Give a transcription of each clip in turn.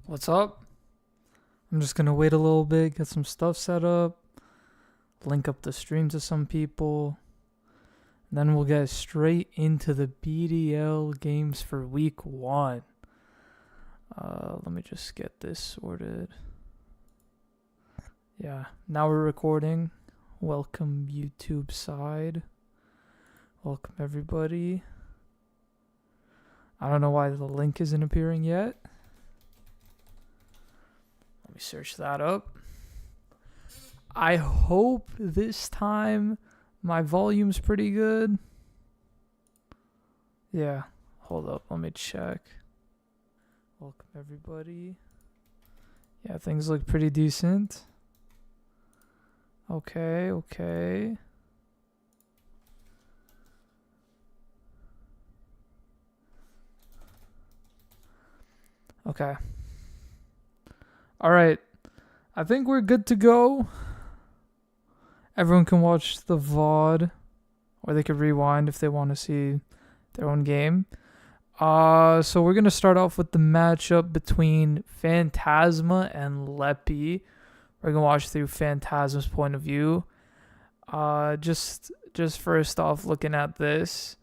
What's up? I'm just gonna wait a little bit, get some stuff set up, link up the stream to some people, then we'll get straight into the BDL games for week 1. Let me just get this sorted. Yeah, now we're recording. Welcome YouTube side. Welcome everybody. I don't know why the link isn't appearing yet. Let me search that up. I hope this time my volume's pretty good. Yeah, hold up, let me check. Welcome everybody. Yeah, things look pretty decent. Okay. Okay. Alright, I think we're good to go. Everyone can watch the VOD, or they could rewind if they want to see their own game. So we're going to start off with the matchup between Phantasma and Leppy. We're going to watch through Phantasma's point of view. Just first off, looking at this,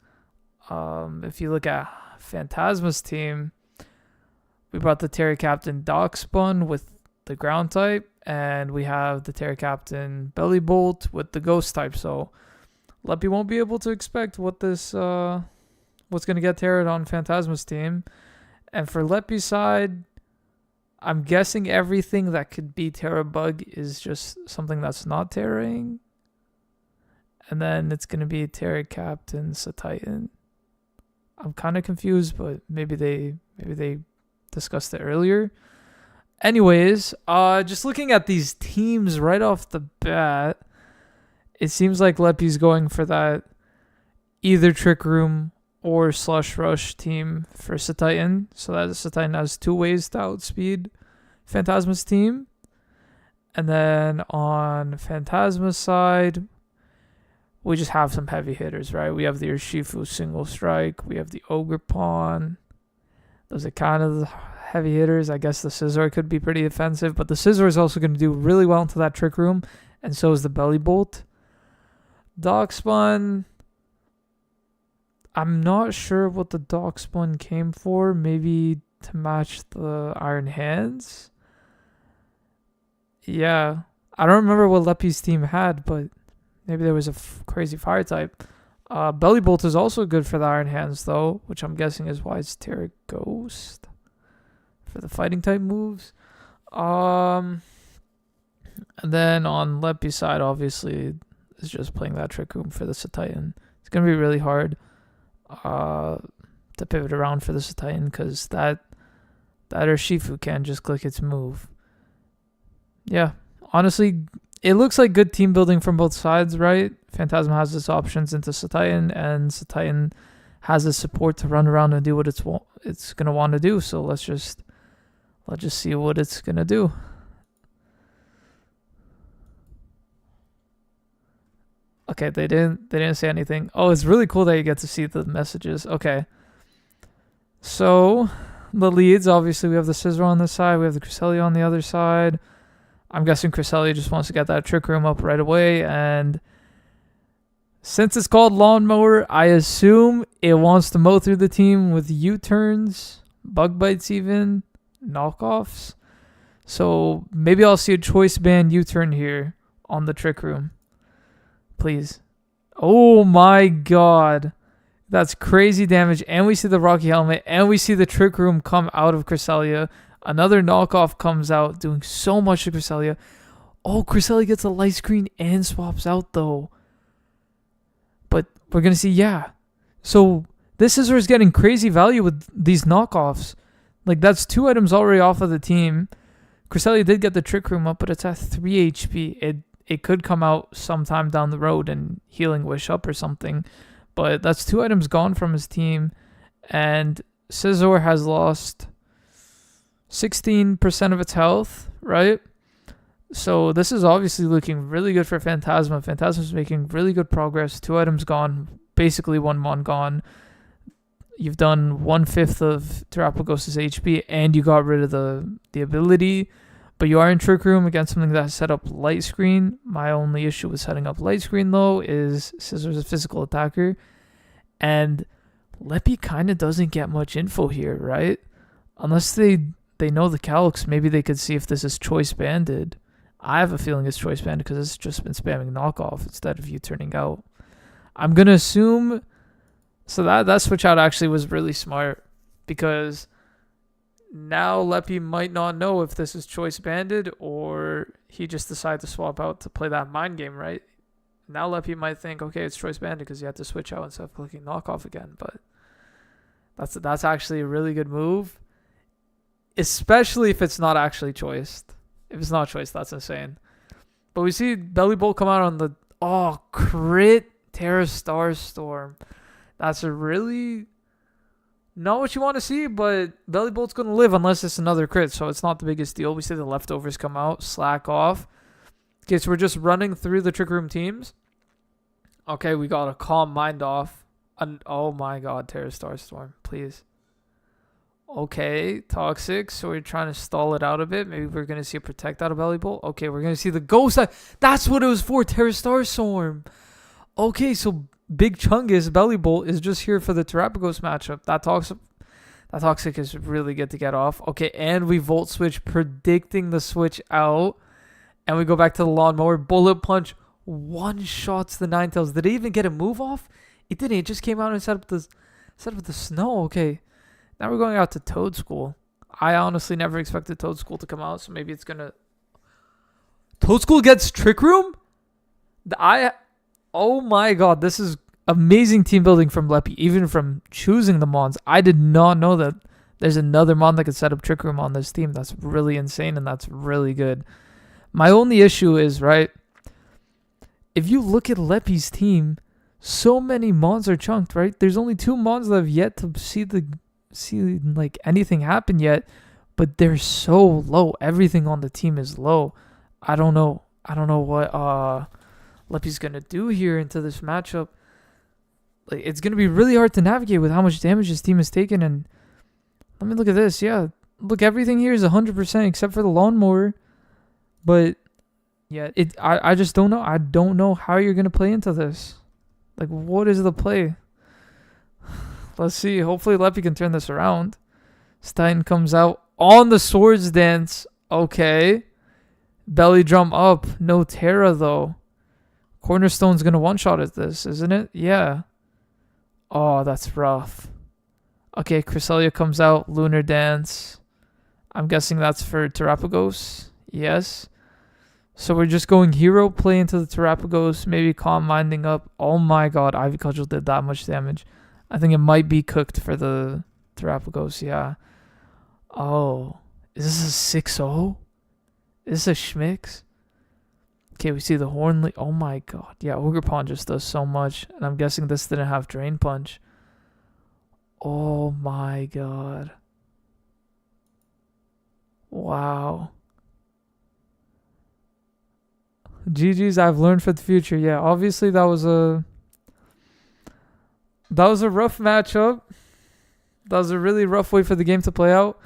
if you look at Phantasma's team, we brought the Terra Captain Darkspun with the ground type, and we have the Terra Captain Bellybolt with the ghost type. So Leppy won't be able to expect what's going to get Terra'd on Phantasma's team. And for Leppy's side, I'm guessing everything that could be Terra Bug is just something that's not Terraing. And then it's going to be Terra Captain Satitan. I'm kind of confused, but maybe they discussed it earlier. Anyways, just looking at these teams right off the bat, it seems like Leppy's going for that either Trick Room or Slush Rush team for Satitan. So that Satitan has 2 ways to outspeed Phantasma's team. And then on Phantasma's side, we just have some heavy hitters, right? We have the Urshifu single strike. We have the Ogre Pawn. Those are kind of the heavy hitters. I guess the Scizor could be pretty offensive, but the Scizor is also going to do really well into that Trick Room, and so is the Bellybolt. Darkspun, I'm not sure what the Darkspun came for. Maybe to match the Iron Hands? Yeah. I don't remember what Leppy's team had, but maybe there was a crazy fire type. Bellybolt is also good for the Iron Hands, though, which I'm guessing is why it's Terra Ghost for the fighting type moves. And then on Leppy's side, obviously, is just playing that Trick Room for the Satitan. It's going to be really hard to pivot around for the Satitan, because that Urshifu can just click its move. Yeah, honestly, it looks like good team building from both sides, right? Phantasma has its options into Satitan, and Satitan has the support to run around and do what it's going to want to do. So let's just see what it's going to do. Okay, they didn't say anything. Oh, it's really cool that you get to see the messages. Okay. So, the leads, obviously we have the Scizor on this side, we have the Cresselia on the other side. I'm guessing Cresselia just wants to get that Trick Room up right away, and since it's called Lawnmower, I assume it wants to mow through the team with U-turns, bug bites even, knockoffs. So maybe I'll see a choice band U-turn here on the Trick Room. Please. Oh my god. That's crazy damage. And we see the Rocky Helmet, and we see the Trick Room come out of Cresselia. Another knockoff comes out, doing so much to Cresselia. Oh, Cresselia gets a light screen and swaps out, though. But we're going to see, yeah. So this Scizor is getting crazy value with these knockoffs. Like, that's 2 items already off of the team. Cresselia did get the Trick Room up, but it's at 3 HP. It could come out sometime down the road and Healing Wish up or something. But that's 2 items gone from his team. And Scizor has lost 16% of its health, right? So this is obviously looking really good for Phantasma. Phantasma's making really good progress. 2 items gone, basically 1 mon gone. You've done 1/5 of Terapagos' HP, and you got rid of the ability. But you are in Trick Room against something that set up Light Screen. My only issue with setting up Light Screen, though, is Scissor's a physical attacker. And Leppy kind of doesn't get much info here, right? Unless they know the calcs, maybe they could see if this is choice banded. I have a feeling it's choice banded because it's just been spamming knockoff instead of you turning out. I'm going to assume... So that switch out actually was really smart, because now Leppy might not know if this is choice banded or he just decided to swap out to play that mind game, right? Now Leppy might think, okay, it's choice banded because you have to switch out instead of clicking knockoff again. But that's actually a really good move, especially if it's not actually choiced. If it's not choiced, that's insane. But we see Belly Bolt come out on the crit Terra Starstorm. That's a really not what you want to see, but Belly Bolt's going to live unless it's another crit, so it's not the biggest deal. We see the leftovers come out, slack off. Okay, so we're just running through the Trick Room teams. Okay, we got a Calm Mind off. Oh my god, Terra Starstorm, please. Okay, Toxic, so we're trying to stall it out a bit. Maybe we're going to see a Protect out of Belly Bolt. Okay, we're going to see the Ghost. That's what it was for, Terra Starstorm. Okay, so Big Chungus Belly Bolt is just here for the Terapagos matchup. That Toxic is really good to get off. Okay, and we Volt Switch, predicting the switch out. And we go back to the Lawnmower. Bullet Punch one-shots the Ninetales. Did it even get a move off? It didn't. It just came out and set up the snow. Okay, now we're going out to Toad School. I honestly never expected Toad School to come out, so maybe it's going to... Toad School gets Trick Room? Oh my god, this is amazing team building from Leppy, even from choosing the Mons. I did not know that there's another Mon that could set up Trick Room on this team. That's really insane, and that's really good. My only issue is, right, if you look at Leppy's team, so many Mons are chunked, right? There's only 2 Mons that have yet to see like anything happen yet, but they're so low. Everything on the team is low. I don't know what Leppy's gonna do here into this matchup. Like, it's gonna be really hard to navigate with how much damage his team has taken. And let me look at this. Yeah, look, everything here is 100% except for the Lawnmower. But yeah, I just don't know. I don't know how you're gonna play into this. Like, what is the play? Let's see. Hopefully Leppy can turn this around. Titan comes out on the Swords Dance. Okay, Belly Drum up. No Terra though. Cornerstone's going to one-shot at this, isn't it? Yeah. Oh, that's rough. Okay, Cresselia comes out. Lunar Dance. I'm guessing that's for Terapagos. Yes. So we're just going hero play into the Terapagos. Maybe Calm Minding up. Oh my god, Ivy Cudgel did that much damage. I think it might be cooked for the Terapagos, yeah. Oh. Is this a 6-0? Is this a Schmix? Okay, we see the Hornly. Oh my god. Yeah, Ogre Pawn just does so much. And I'm guessing this didn't have Drain Punch. Oh my god. Wow. GG's, I've learned for the future. Yeah, obviously that was a rough matchup. That was a really rough way for the game to play out.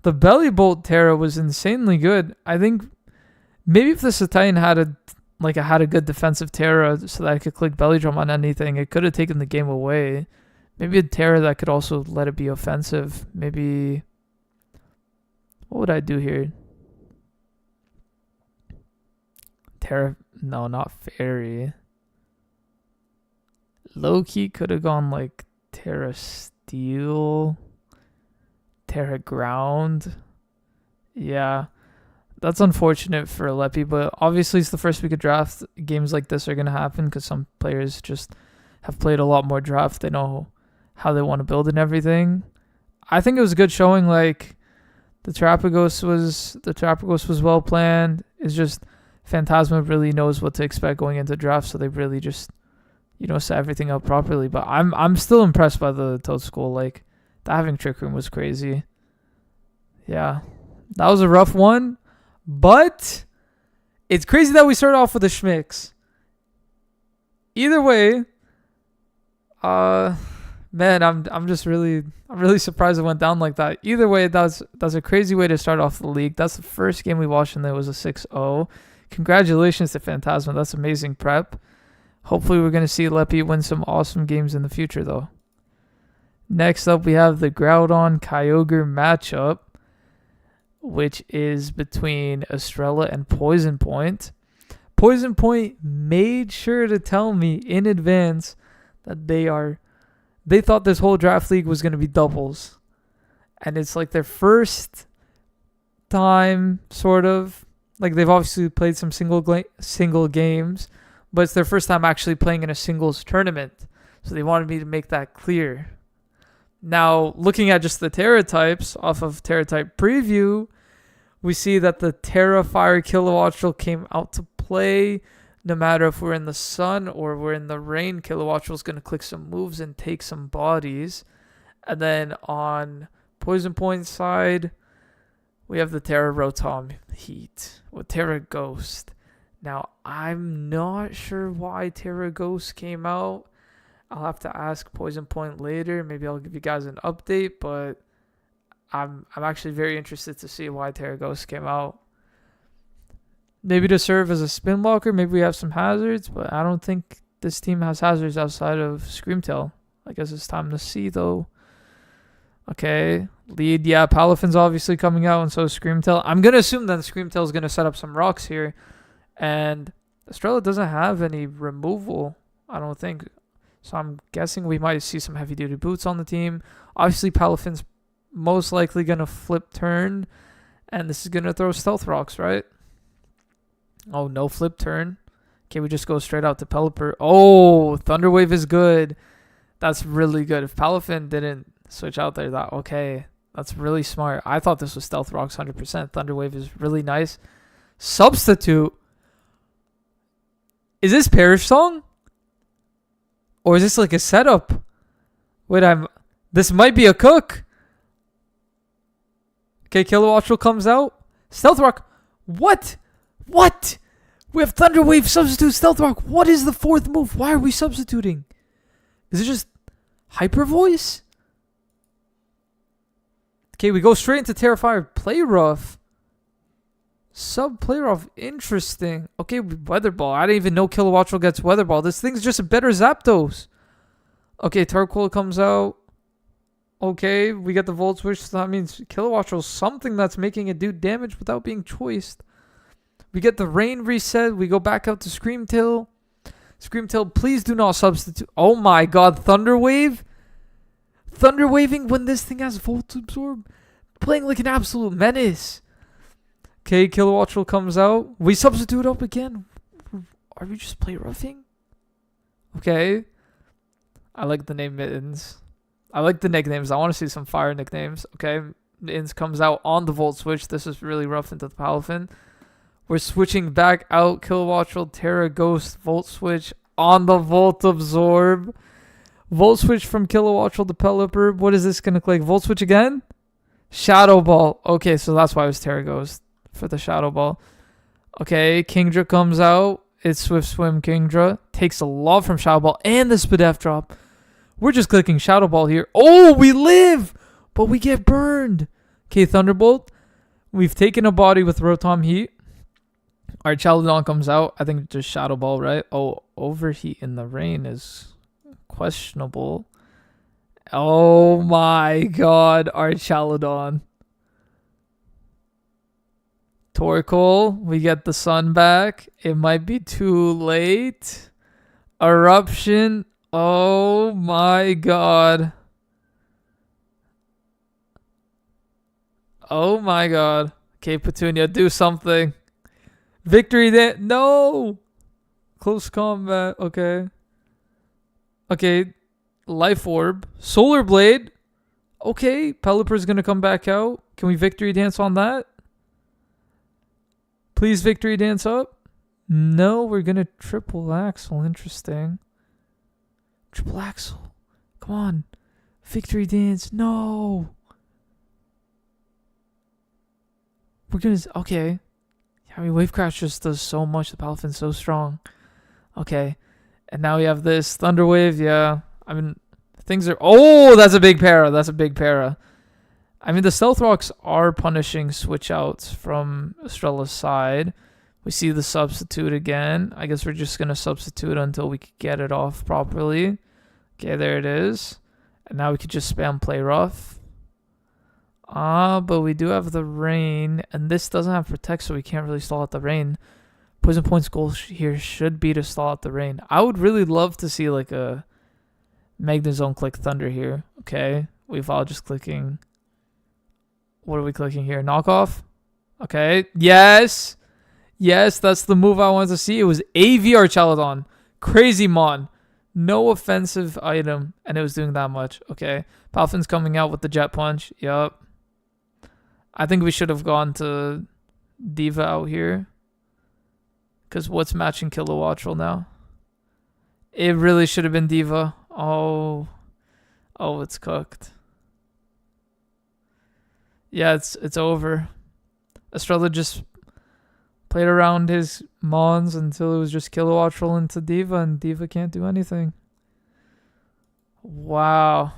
The Belly Bolt Terra was insanely good. I think maybe if the Titan had a good defensive Terra so that I could click Belly Drum on anything, it could have taken the game away. Maybe a Terra that could also let it be offensive. Maybe... What would I do here? Terra... No, not Fairy. Low-key could have gone like Terra Steel. Terra Ground. Yeah. That's unfortunate for Leppy, but obviously it's the first week of draft. Games like this are going to happen because some players just have played a lot more draft. They know how they want to build and everything. I think it was a good showing. Like, the Terapagos was well planned. It's just Phantasma really knows what to expect going into draft, so they really just, set everything up properly. But I'm still impressed by the Toad School. Like, the having Trick Room was crazy. Yeah. That was a rough one. But it's crazy that we start off with a Schmix. Either way, Man, I'm really surprised it went down like that. Either way, that's a crazy way to start off the league. That's the first game we watched and it was a 6-0. Congratulations to Phantasma. That's amazing prep. Hopefully we're gonna see Leppy win some awesome games in the future though. Next up we have the Groudon Kyogre matchup, which is between Estrella and Poison Point. Poison Point made sure to tell me in advance that they thought this whole draft league was going to be doubles. And it's like their first time, sort of. Like, they've obviously played some single games, but it's their first time actually playing in a singles tournament. So they wanted me to make that clear. Now, looking at just the Terra types off of Terra type preview, we see that the Terra Fire Kilowattrel came out to play. No matter if we're in the sun or we're in the rain, Kilowattrel is going to click some moves and take some bodies. And then on Poison Point's side, we have the Terra Rotom Heat with Terra Ghost. Now, I'm not sure why Terra Ghost came out. I'll have to ask Poison Point later. Maybe I'll give you guys an update, but I'm actually very interested to see why Terra Ghost came out. Maybe to serve as a spin blocker. Maybe we have some hazards, but I don't think this team has hazards outside of Screamtail. I guess it's time to see, though. Okay, lead. Yeah, Palafin's obviously coming out, and so is Screamtail. I'm going to assume that Screamtail is going to set up some rocks here. And Estrella doesn't have any removal, I don't think. So I'm guessing we might see some heavy-duty boots on the team. Obviously, Palafin's most likely going to flip turn, and this is going to throw stealth rocks, right? Oh, no flip turn. Okay, we just go straight out to Pelipper. Oh, Thunder Wave is good. That's really good. If Palafin didn't switch out there, that's really smart. I thought this was Stealth Rocks 100%. Thunder Wave is really nice. Substitute. Is this Perish Song? Or is this like a setup? Wait, this might be a cook. Okay, Kilowattrel comes out. Stealth Rock. What? We have Thunder Wave, substitute, Stealth Rock. What is the fourth move? Why are we substituting? Is it just Hyper Voice? Okay, we go straight into Terrifier. Play Rough. Sub Play Rough. Interesting. Okay, Weather Ball. I didn't even know Kilowattrel gets Weather Ball. This thing's just a better Zapdos. Okay, Turquoise comes out. Okay, we get the Volt Switch. So that means Kilowattrel's something that's making it do damage without being choiced. We get the Rain reset. We go back out to Screamtail. Screamtail, please do not substitute. Oh my god, Thunder Wave? Thunder Waving when this thing has Volt Absorb? Playing like an absolute menace. Okay, Kilowattrel comes out. We substitute up again. Are we just play roughing? Okay. I like the name Mittens. I like the nicknames. I want to see some fire nicknames. Okay, Mittens comes out on the Volt Switch. This is really rough into the Palafin. We're switching back out. Kilowattrel, Terra Ghost, Volt Switch on the Volt Absorb. Volt Switch from Kilowattrel to Pelipper. What is this going to click? Volt Switch again? Shadow Ball. Okay, so that's why it was Terra Ghost for the Shadow Ball. Okay, Kingdra comes out. It's Swift Swim Kingdra. Takes a lot from Shadow Ball and the Spadef Drop. We're just clicking Shadow Ball here. Oh, we live! But we get burned. Okay, Thunderbolt. We've taken a body with Rotom Heat. Our Chaladon comes out. I think just Shadow Ball, right? Oh, Overheat in the rain is questionable. Oh my god, our Chaladon. Torkoal, we get the sun back. It might be too late. Eruption. Oh my god. Oh my god. Okay, Petunia, do something. Victory dance. No! Close combat. Okay. Okay. Life Orb. Solar Blade. Okay. Pelipper's going to come back out. Can we Victory Dance on that? Please Victory Dance up. No, we're going to Triple Axle. Interesting. Triple Axle. Come on. Victory Dance. No. We're going to... Okay. I mean, Wave Crash just does so much. The Palafin's so strong. Okay. And now we have this Thunder Wave. Yeah. I mean, Things are... Oh, that's a big para. That's a big para. I mean, the Stealth Rocks are punishing switch outs from Estrella's side. We see the substitute again. I guess we're just going to substitute until we can get it off properly. Okay, there it is. And now we could just spam play rough. But we do have the rain. And this doesn't have protect, so we can't really stall out the rain. Poison Point's goal here should be to stall out the rain. I would really love to see like a Magnezone click Thunder here. Okay, we've all just clicking. What are we clicking here? Knockoff? Okay, yes. Yes, that's the move I wanted to see. It was AV Archelodon. Crazy Mon. No offensive item, and it was doing that much. Okay, Palfin's coming out with the Jet Punch. Yup. I think we should have gone to Diva out here. Because what's matching Kilowattrel now? It really should have been Diva. Oh, it's cooked. Yeah, it's over. Estrella just played around his Mons until it was just Kilowattrel into Diva, and Diva can't do anything. Wow.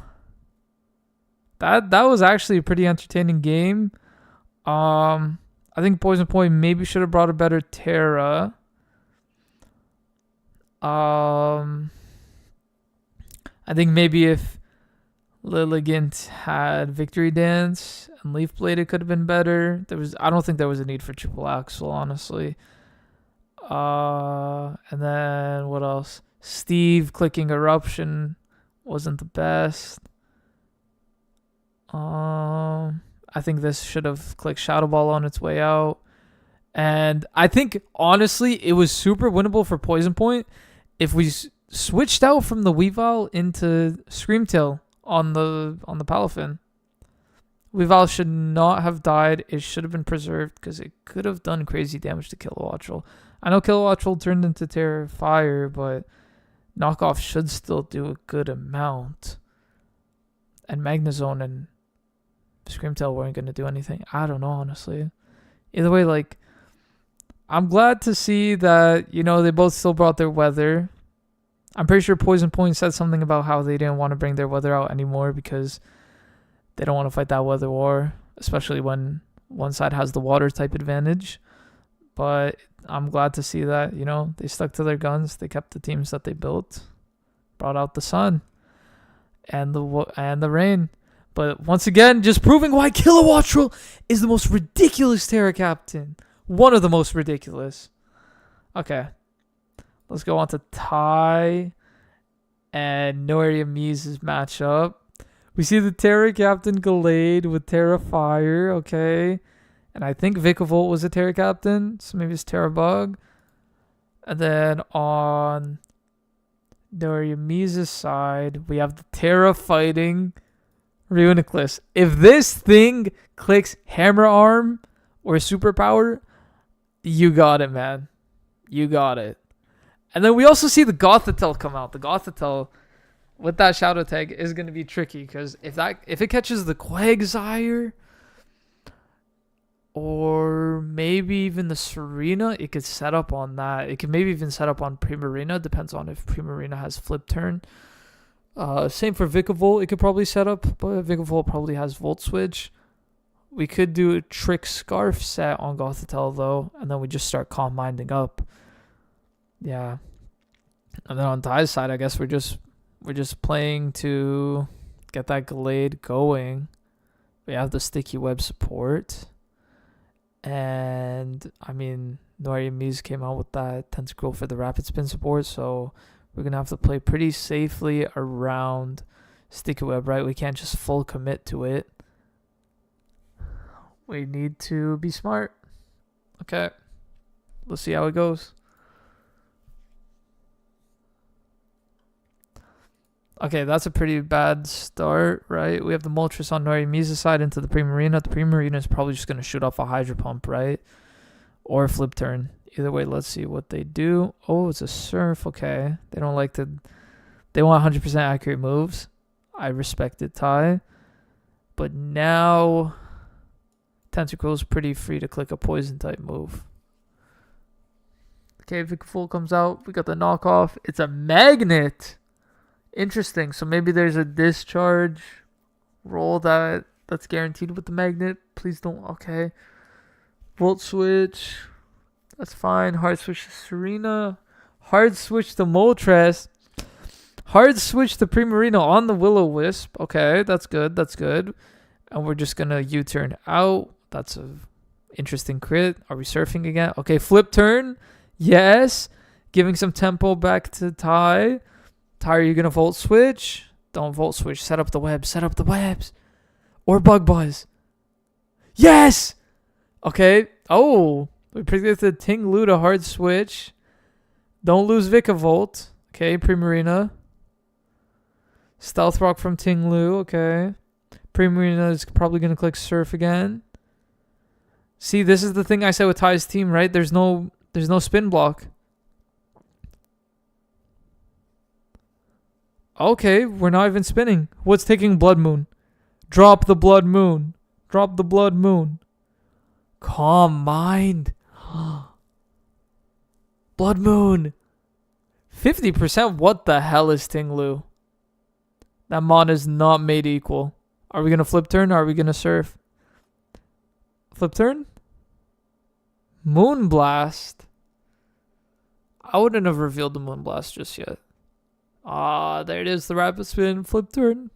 That was actually a pretty entertaining game. I think Poison Point maybe should have brought a better Terra. I think maybe if Lilligant had Victory Dance and Leaf Blade, it could have been better. I don't think there was a need for Triple Axle, honestly. And then what else? Steve clicking Eruption wasn't the best. I think this should have clicked Shadow Ball on its way out. And I think, honestly, it was super winnable for Poison Point if we switched out from the Weavile into Screamtail on the Palafin. Weavile should not have died. It should have been preserved because it could have done crazy damage to Kilowattrel. I know Kilowattrel turned into Terra Fire, but Knockoff should still do a good amount. And Magnezone and Screamtail weren't going to do anything. I don't know, honestly. Either way, like, I'm glad to see that, they both still brought their weather. I'm pretty sure Poison Point said something about how they didn't want to bring their weather out anymore because they don't want to fight that weather war, especially when one side has the water type advantage. But I'm glad to see that, they stuck to their guns. They kept the teams that they built, brought out the sun and the rain. But once again, just proving why Kilowattrel is the most ridiculous Terra Captain. One of the most ridiculous. Okay. Let's go on to Tai and Noriami's matchup. We see the Terra Captain Gallade with Terra Fire. Okay. And I think Vikavolt was a Terra Captain. So maybe it's Terra Bug. And then on Noriami's side, we have the Terra fighting Reuniclus. If this thing clicks Hammer Arm or Superpower, you got it, man. You got it. And then we also see the Gothitelle come out. The Gothitelle with that Shadow Tag is going to be tricky because if it catches the Quagsire or maybe even the Serena, it could set up on that. It could maybe even set up on Primarina. Depends on if Primarina has Flip Turn. Same for Vikavolt. It could probably set up, but Vikavolt probably has Volt Switch. We could do a Trick Scarf set on Gothitelle though, and then we just start Calm Minding up. Yeah. And then on Tai's side, I guess we're just playing to get that Gallade going. We have the Sticky Web support. And I mean, Noriami's came out with that Tentacruel for the Rapid Spin support, so we're gonna have to play pretty safely around Sticky Web, right? We can't just full commit to it. We need to be smart. Okay. Let's see how it goes. Okay, that's a pretty bad start, right? We have the Moltres on Noriami's side into the Primarina. The Primarina is probably just going to shoot off a Hydro Pump, right? Or a Flip Turn. Either way, let's see what they do. Oh, it's a Surf. Okay. They don't like to... They want 100% accurate moves. I respect it, Tai. But now... Tentacruel is pretty free to click a Poison type move. Okay, Vikavolt comes out. We got the knockoff. It's a Magnet. Interesting. So maybe there's a discharge roll that's guaranteed with the magnet. Please don't. Okay. Volt switch. That's fine. Hard switch to Serena. Hard switch to Moltres. Hard switch to Primarina on the Will-O-Wisp. Okay, that's good. That's good. And we're just going to U-turn out. That's a interesting crit. Are we surfing again? Okay, flip turn. Yes. Giving some tempo back to Ty. Ty, are you going to Volt switch? Don't Volt switch. Set up the web. Set up the webs. Or Bug Buzz. Yes! Okay. Oh. We predicted Ting Lu to hard switch. Don't lose Vikavolt. Okay, Primarina. Stealth Rock from Ting Lu. Okay. Primarina is probably going to click Surf again. See, this is the thing I said with Ty's team, right? There's no spin block. Okay, we're not even spinning. What's taking Blood Moon? Drop the Blood Moon. Drop the Blood Moon. Calm mind. Blood Moon. 50%? What the hell is Ting Lu? That mon is not made equal. Are we going to flip turn or are we going to surf? Flip turn? Moonblast. I wouldn't have revealed the Moonblast just yet. Ah, there it is. The rapid spin. Flip turn.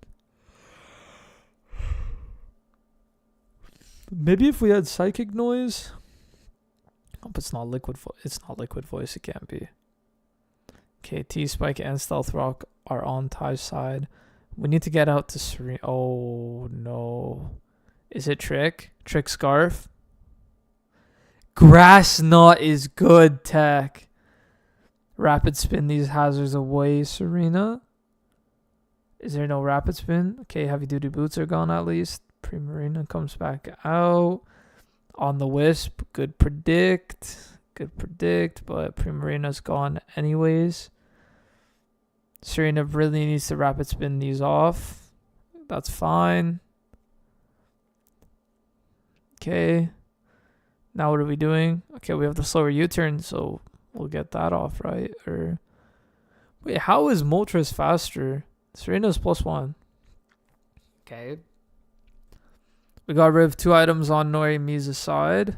Maybe if we had Psychic Noise. Oh, but it's not Liquid Voice. It's not Liquid Voice. It can't be. Okay, T-Spike and Stealth Rock are on Ty's side. We need to get out to Serena. Oh, no. Is it Trick? Trick Scarf? Grass Knot is good tech. Rapid Spin these hazards away, Serena. Is there no Rapid Spin? Okay, Heavy Duty Boots are gone at least. Primarina comes back out. On the Wisp, good predict. Good predict, but Primarina's gone anyways. Serena really needs to Rapid Spin these off. That's fine. Okay. Now what are we doing? Okay, we have the slower U-turn, so we'll get that off, right? Or wait, how is Moltres faster? Serena's +1. Okay. We got rid of 2 items on Norimi's side.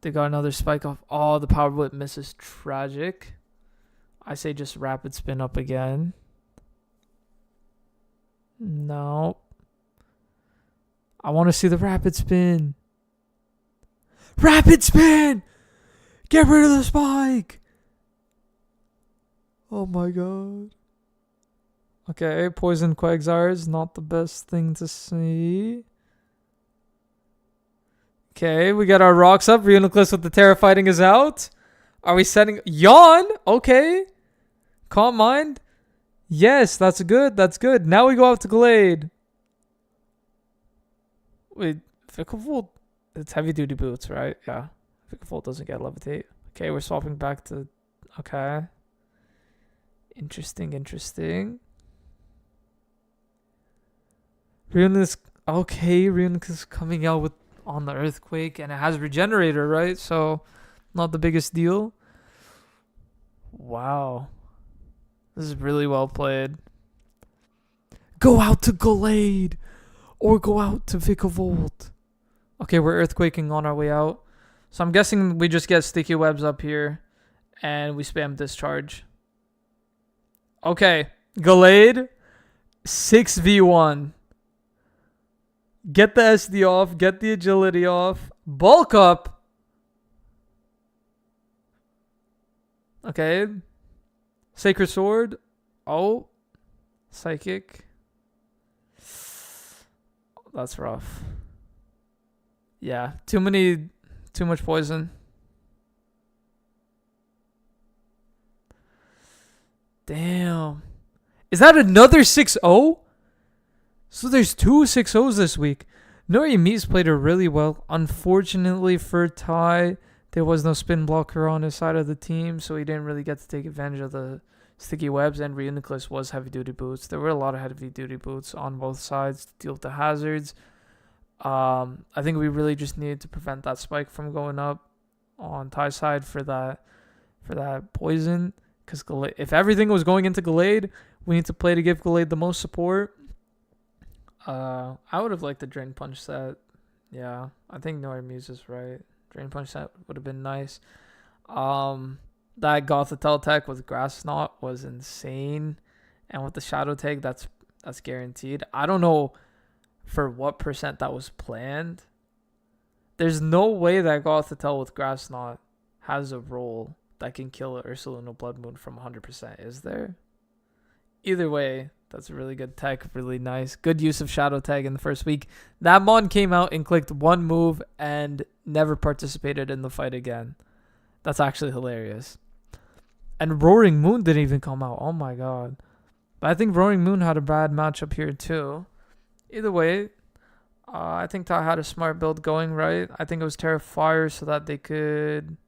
They got another spike off. Oh, the Power Whip misses. Tragic. I say just Rapid Spin up again. No. I want to see the Rapid Spin. Rapid Spin! Get rid of the spike! Oh my god. Okay, Poison Quagsire is not the best thing to see. Okay, we got our rocks up. Reuniclus with the Terra Fighting is out. Are we setting... Yawn! Okay. Calm Mind. Yes, that's good. That's good. Now we go out to Glade. Wait, Vikavolt... It's Heavy Duty Boots, right? Yeah. Vikavolt doesn't get Levitate. Okay, we're swapping back to... Okay. Interesting, interesting. Reuniclus... Okay, Reuniclus coming out with... on the Earthquake, and it has Regenerator, right? So, not the biggest deal. Wow. This is really well played. Go out to Glade! Or go out to Vikavolt. Okay, we're Earthquaking on our way out. So I'm guessing we just get Sticky Webs up here, and we spam Discharge. Okay, Glade, 6v1. Get the SD off. Get the agility off. Bulk up. Okay. Sacred Sword. Oh. Psychic. That's rough. Yeah. Too much poison. Damn. Is that another 6-0? So there's 2 6-0s this week. Norimi's played it really well. Unfortunately for Ty, there was no spin blocker on his side of the team, so he didn't really get to take advantage of the sticky webs, and Reuniclus was heavy duty boots. There were a lot of heavy duty boots on both sides to deal with the hazards. I think we really just needed to prevent that spike from going up on Ty's side for that poison. Because if everything was going into Glade, we need to play to give Gallade the most support. I would have liked the Drain Punch set. Yeah, I think Noir Muse is right. Drain Punch set would have been nice. That Gothitelle tech with Grass Knot was insane. And with the Shadow Tag, that's guaranteed. I don't know for what percent that was planned. There's no way that Gothitelle with Grass Knot has a role that can kill Ursaluna Blood Moon from 100%, is there? Either way, that's a really good tech, really nice. Good use of Shadow Tag in the first week. That Mon came out and clicked one move and never participated in the fight again. That's actually hilarious. And Roaring Moon didn't even come out. Oh my god. But I think Roaring Moon had a bad matchup here too. Either way, I think Tai had a smart build going, right? I think it was Terra Fire so that they could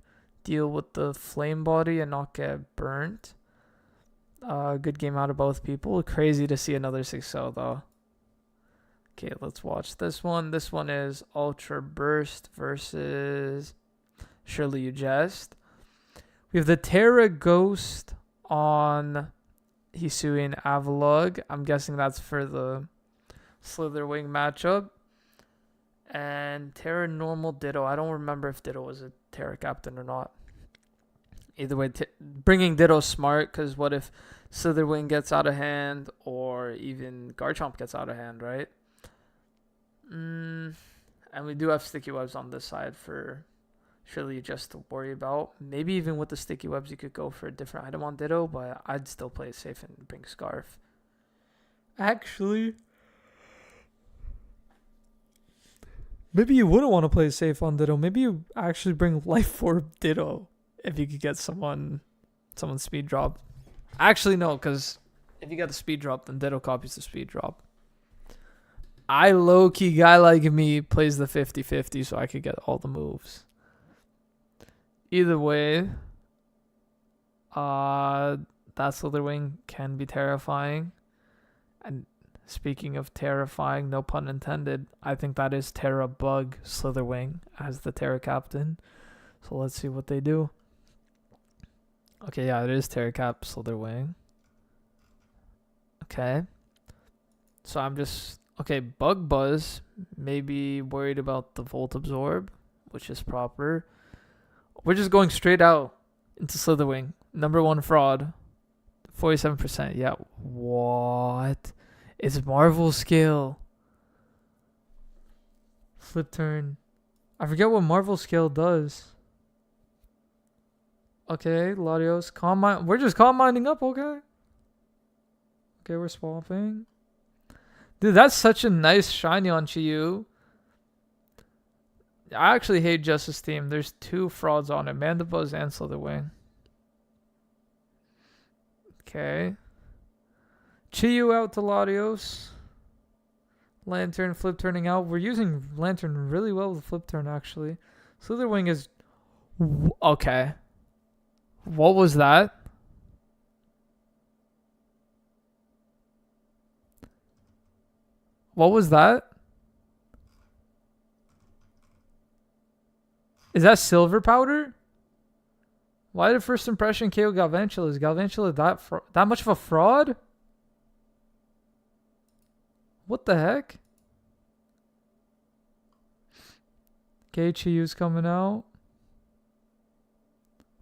deal with the Flame Body and not get burnt. Good game out of both people. Crazy to see another 6-0 though. Okay, let's watch this one. This one is Ultra Burst versus Surely You Jest. We have the Terra Ghost on Hisui and Avalugg. I'm guessing that's for the Slitherwing matchup. And Terra Normal Ditto. I don't remember if Ditto was a Terra Captain or not. Either way, bringing Ditto smart, because what if Slitherwing gets out of hand or even Garchomp gets out of hand, right? And we do have Sticky Webs on this side for Surely just to worry about. Maybe even with the Sticky Webs, you could go for a different item on Ditto, but I'd still play it safe and bring Scarf. Actually, maybe you wouldn't want to play safe on Ditto. Maybe you actually bring Life Orb Ditto if you could get someone speed drop. Actually, no, because if you get the speed drop, then Ditto copies the speed drop. I low-key guy like me plays the 50-50 so I could get all the moves. Either way, that Slitherwing can be terrifying. And speaking of terrifying, no pun intended, I think that is Terra Bug Slitherwing as the Terra Captain. So let's see what they do. Okay, yeah, it is Terra Cap Slitherwing. Okay. So I'm just... Okay, Bug Buzz may be worried about the Volt Absorb, which is proper. We're just going straight out into Slitherwing. Number 1 fraud. 47%. Yeah, what? It's Marvel Scale. Flip turn. I forget what Marvel Scale does. Okay, Latios. Calm mind. We're just calm minding up, okay? Okay, we're swapping. Dude, that's such a nice shiny on Chiyu. I actually hate Justice Team. There's 2 frauds on it. Mandibuzz and Slitherwing. Okay. Chiyu out to Latios. Lantern flip turning out. We're using Lantern really well with flip turn, actually. Slitherwing is... Okay. What was that? What was that? Is that silver powder? Why did first impression KO Galvantula? Is Galvantula that much of a fraud? What the heck? Okay, Chiyu's coming out.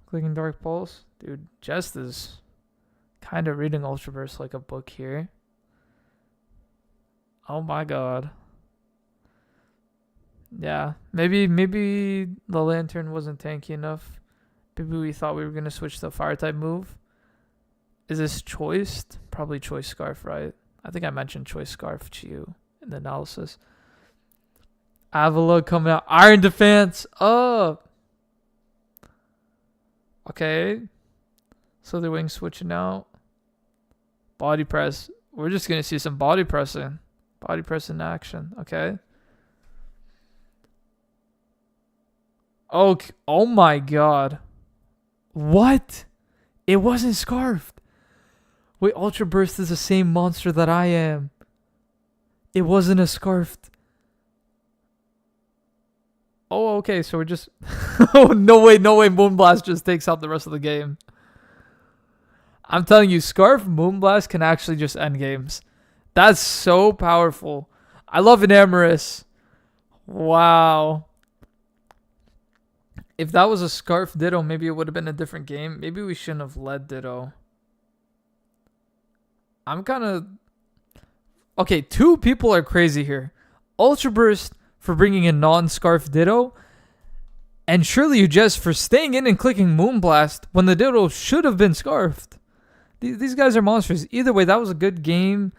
Clicking Dark Pulse. Dude, Jest is kind of reading Ultraverse like a book here. Oh my god. Yeah, maybe the Lantern wasn't tanky enough. Maybe we thought we were going to switch the Fire type move. Is this Choiced? Probably Choice Scarf, right? I think I mentioned Choice Scarf to you in the analysis. Avalugg coming out. Iron Defense up. Okay. Slitherwing switching out. Body press. We're just going to see some body pressing. Body press in action. Okay. Oh my god. What? It wasn't Scarfed. Wait, Ultra Burst is the same monster that I am. It wasn't a Scarfed. Oh, okay, so we're just... Oh, no way. Moonblast just takes out the rest of the game. I'm telling you, Scarf Moonblast can actually just end games. That's so powerful. I love an Amorous. Wow. If that was a Scarf Ditto, maybe it would have been a different game. Maybe we shouldn't have led Ditto. I'm kind of... Okay, 2 people are crazy here. Ultra Burst for bringing in non-Scarf Ditto, and Surely You Just for staying in and clicking Moonblast when the Ditto should have been Scarfed. These guys are monsters. Either way, that was a good game.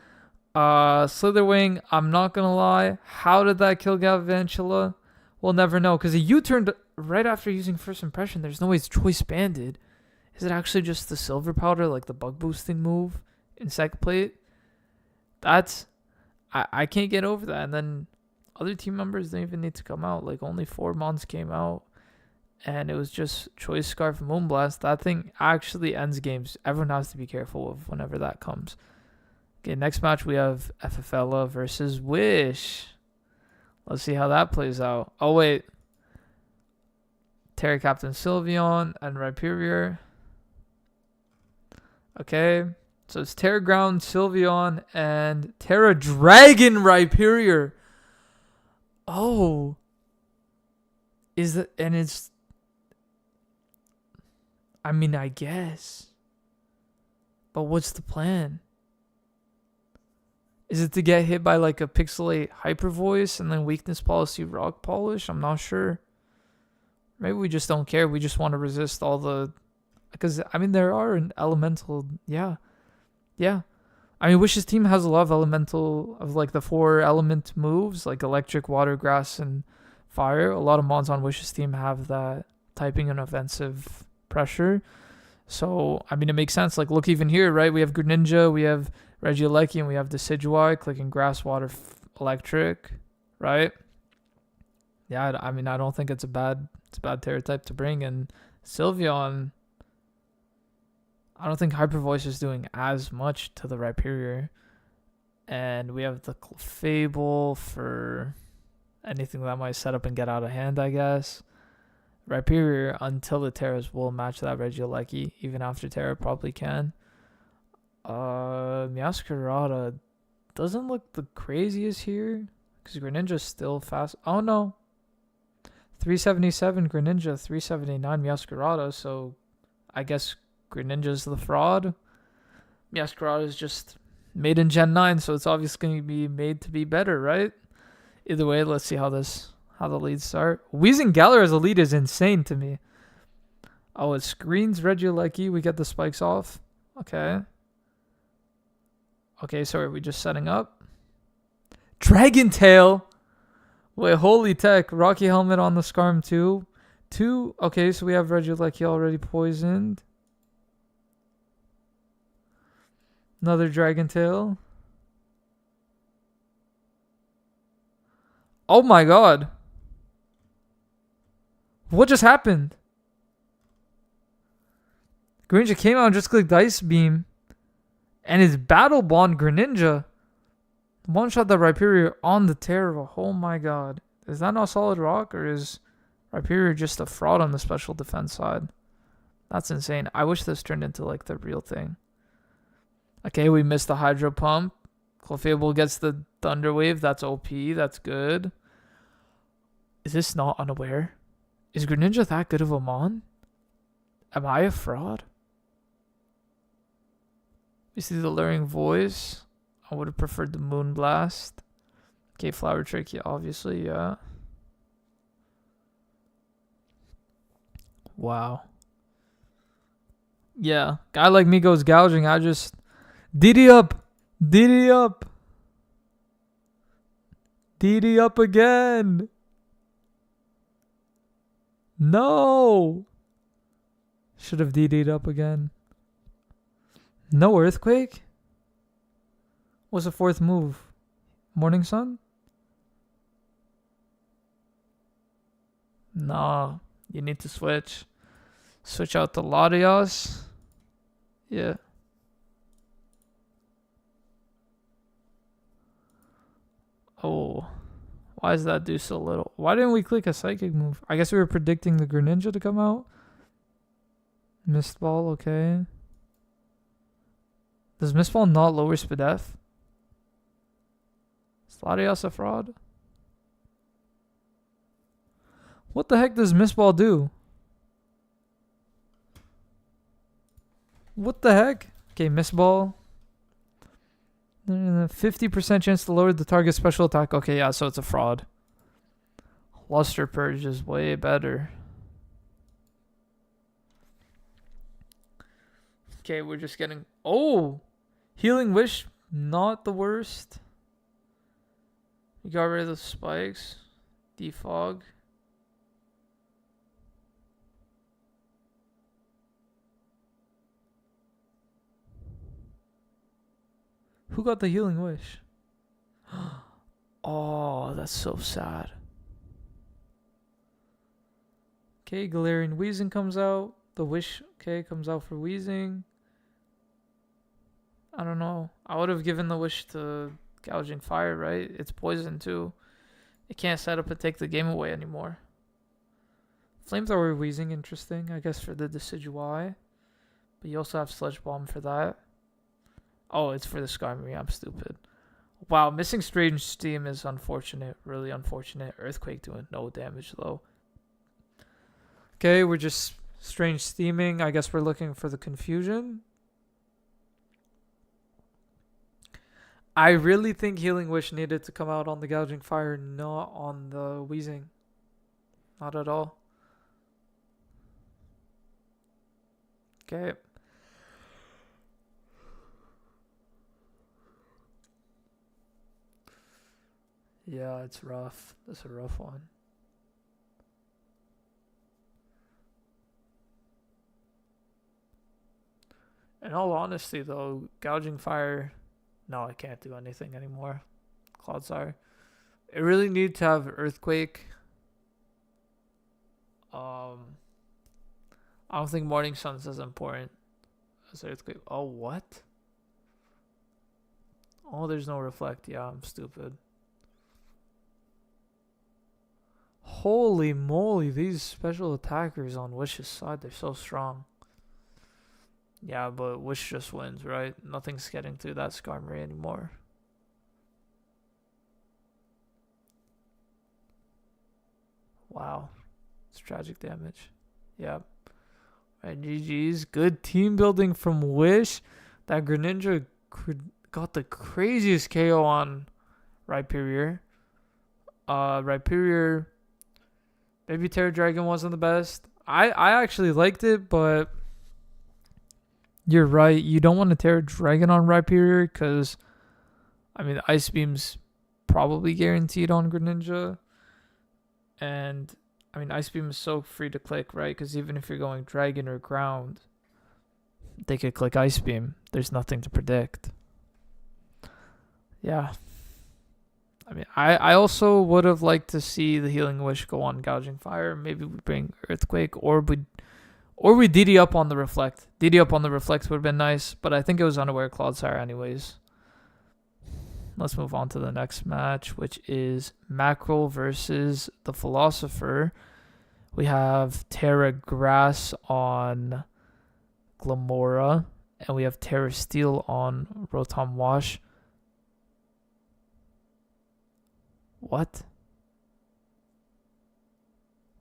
Slitherwing, I'm not going to lie. How did that kill Galvantula? We'll never know, because he U-turned right after using First Impression. There's no way it's Choice Banded. Is it actually just the Silver Powder, like the bug boosting move in Second Plate? That's... I can't get over that. And then other team members didn't even need to come out. Like, only 4 Mons came out. And it was just Choice Scarf Moonblast. That thing actually ends games. Everyone has to be careful of whenever that comes. Okay, next match we have FFLA versus Wish. Let's see how that plays out. Oh, wait. Terra Captain Sylveon and Rhyperior. Okay. So it's Terra Ground Sylveon and Terra Dragon Rhyperior. Oh. Is that... And it's... I mean, I guess. But what's the plan? Is it to get hit by like a Pixelate Hyper Voice and then Weakness Policy Rock Polish? I'm not sure. Maybe we just don't care. We just want to resist all the... Because, I mean, there are an elemental... Yeah. Yeah. I mean, Wish's team has a lot of elemental... Of like the 4 element moves. Like Electric, Water, Grass, and Fire. A lot of mons on Wish's team have that typing and offensive pressure. So, I mean, it makes sense. Like, look even here, right? We have Greninja, we have Regieleki, and we have Decidueye clicking Grass, Water, Electric, right? Yeah, I mean, I don't think it's a bad Terra type to bring. And Sylveon, I don't think Hyper Voice is doing as much to the Rhyperior. And we have the Fable for anything that might set up and get out of hand, I guess. Rhyperior, until the Terras, will match that Regieleki. Even after Terra probably can. Meowscarada doesn't look the craziest here. Because Greninja's still fast. Oh, no. 377 Greninja, 379 Meowscarada. So, I guess Greninja's the fraud. Meowscarada is just made in Gen 9. So, it's obviously going to be made to be better, right? Either way, let's see how the leads start. Weezing Galar as a lead is insane to me. Oh, it screens Regieleki. We get the spikes off. Okay. Okay, so are we just setting up? Dragon Tail. Wait, holy tech. Rocky Helmet on the Skarm too. Okay, so we have Regieleki already poisoned. Another Dragon Tail. Oh my god. What just happened? Greninja came out and just clicked Ice Beam. And his Battle Bond Greninja one-shot the Rhyperior on the Terra. Oh my god. Is that not Solid Rock, or is Rhyperior just a fraud on the special defense side? That's insane. I wish this turned into like the real thing. Okay, we missed the Hydro Pump. Clefable gets the Thunder Wave. That's OP. That's good. Is this not unaware? Is Greninja that good of a mon? Am I a fraud? You see the Luring Voice. I would have preferred the Moonblast. Okay, Flower Trick, yeah, obviously, yeah. Wow. Yeah, guy like me goes gouging. I just... Diddy up! Diddy up! Diddy up again! No! Should have DD'd up again. No Earthquake? What's the 4th move? Morning Sun? Nah, you need to switch. Switch out to Latios. Yeah. Oh. Why does that do so little? Why didn't we click a Psychic move? I guess we were predicting the Greninja to come out. Mist Ball, okay. Does Mistball not lower Spadef? Is Latias a fraud? What the heck does Mistball do? What the heck? Okay, Mistball. 50% chance to lower the target's special attack. Okay, yeah, so it's a fraud. Luster Purge is way better. Okay, we're just getting... Oh! Healing Wish, not the worst. You got rid of the spikes. Defog. Who got the Healing Wish? Oh, that's so sad. Okay, Galarian Weezing comes out. The Wish, okay, comes out for Weezing. I don't know. I would have given the Wish to Gouging Fire, right? It's poison too. It can't set up and take the game away anymore. Flamethrower Weezing, interesting, I guess, for the Decidueye. But you also have Sludge Bomb for that. Oh, it's for the Skarmory. I'm stupid. Wow, missing Strange Steam is unfortunate. Really unfortunate. Earthquake doing no damage, though. Okay, we're just Strange Steaming. I guess we're looking for the Confusion. I really think Healing Wish needed to come out on the Gouging Fire, not on the Weezing. Not at all. Okay. Yeah, it's rough. That's a rough one. In all honesty, though, Gouging Fire... No, I can't do anything anymore. Cloudsire. It really need to have Earthquake. I don't think Morning Sun's as important as Earthquake. Oh, what? Oh, there's no Reflect. Yeah, I'm stupid. Holy moly, these special attackers on Wish's side, they're so strong. Yeah, but Wish just wins, right? Nothing's getting through that Skarmory anymore. Wow. It's tragic damage. Yeah. Right, GG's. Good team building from Wish. That Greninja got the craziest KO on Rhyperior. Rhyperior... Maybe Terra Dragon wasn't the best. I actually liked it, but you're right. You don't want to Terra Dragon on Rhyperior because, I mean, Ice Beam's probably guaranteed on Greninja. And, I mean, Ice Beam is so free to click, right? Because even if you're going Dragon or Ground, they could click Ice Beam. There's nothing to predict. Yeah. I mean, I also would have liked to see the Healing Wish go on Gouging Fire. Maybe we bring Earthquake, or we DD up on the Reflect. DD up on the Reflect would have been nice, but I think it was Unaware Cloudsire anyways. Let's move on to the next match, which is Mackerel versus the Philosopher. We have Terra Grass on Glamora, and we have Terra Steel on Rotom Wash. What?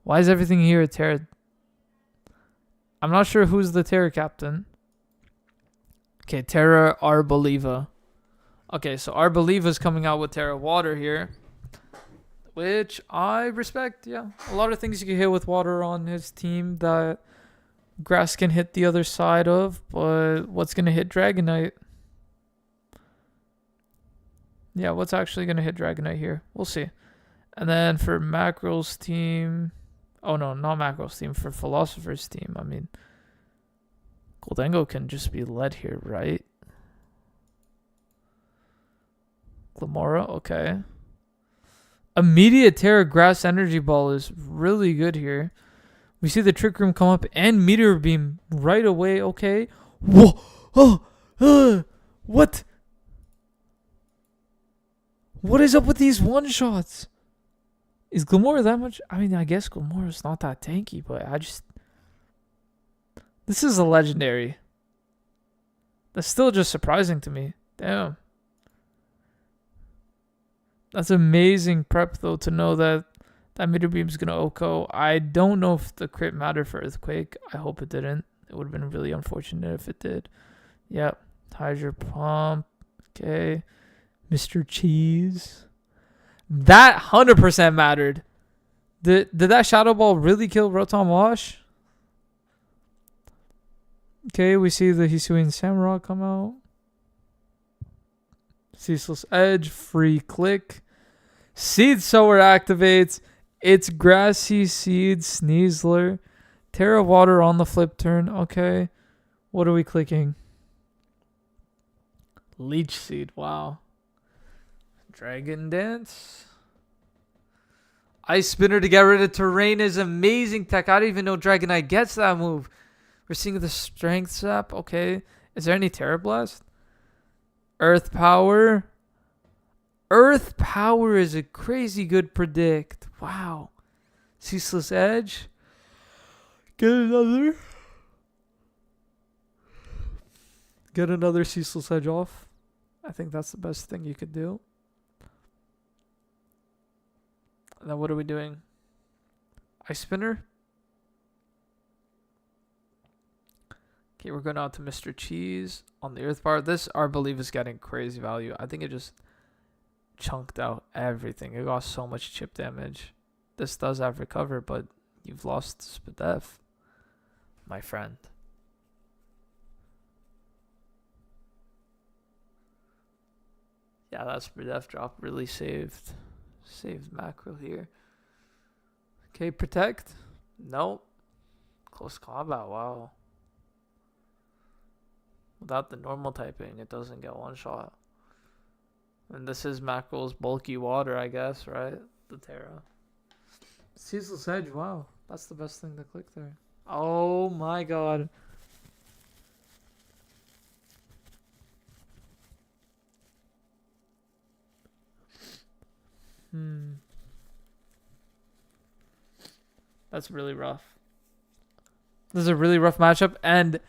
Why is everything here a Terra? I'm not sure who's the Terra captain. Okay, Terra Arboliva. Okay, so Arboliva's coming out with Terra Water here, which I respect. Yeah, a lot of things you can hit with water on his team that Grass can hit the other side of, but what's going to hit Dragonite? Yeah, what's actually going to hit Dragonite here? We'll see. And then for Mackerel's team... Oh, no, not Mackerel's team. For Philosopher's team, I mean... Goldengo can just be led here, right? Glamora, okay. Immediate Terra Grass Energy Ball is really good here. We see the Trick Room come up and Meteor Beam right away, okay. Whoa! What? What is up with these one-shots? Is Glamora that much? I mean, I guess Glamora's not that tanky, but I just... This is a legendary. That's still just surprising to me. Damn. That's amazing prep, though, to know that that Meteor Beam's going to OHKO. I don't know if the crit mattered for Earthquake. I hope it didn't. It would have been really unfortunate if it did. Yep. Hydro Pump. Okay. Mr. Cheese. That 100% mattered. Did that Shadow Ball really kill Rotom Wash? Okay, we see the Hisuian Samurott come out. Ceaseless Edge, free click. Seed Sower activates. It's Grassy Seed, Sneasler. Terra Water on the flip turn. Okay. What are we clicking? Leech Seed. Wow. Dragon Dance. Ice Spinner to get rid of Terrain is amazing tech. I didn't even know Dragonite gets that move. We're seeing the Strength Sap. Okay. Is there any Terra Blast? Earth Power. Earth Power is a crazy good predict. Wow. Ceaseless Edge. Get another. Get another Ceaseless Edge off. I think that's the best thing you could do. And then what are we doing? Ice Spinner. Okay, we're going out to Mr. Cheese on the Earth Bar. This, I believe, is getting crazy value. I think it just chunked out everything. It got so much chip damage. This does have recover, but you've lost Spadef, my friend. Yeah, that Spadef drop really saved macro here. Okay, Protect. Nope. Close combat. Wow. Without the normal typing, it doesn't get one shot. And this is Macro's bulky water, I guess, right? The Terra. Ceaseless Edge, wow. That's the best thing to click there. Oh my god. That's really rough. This is a really rough matchup, and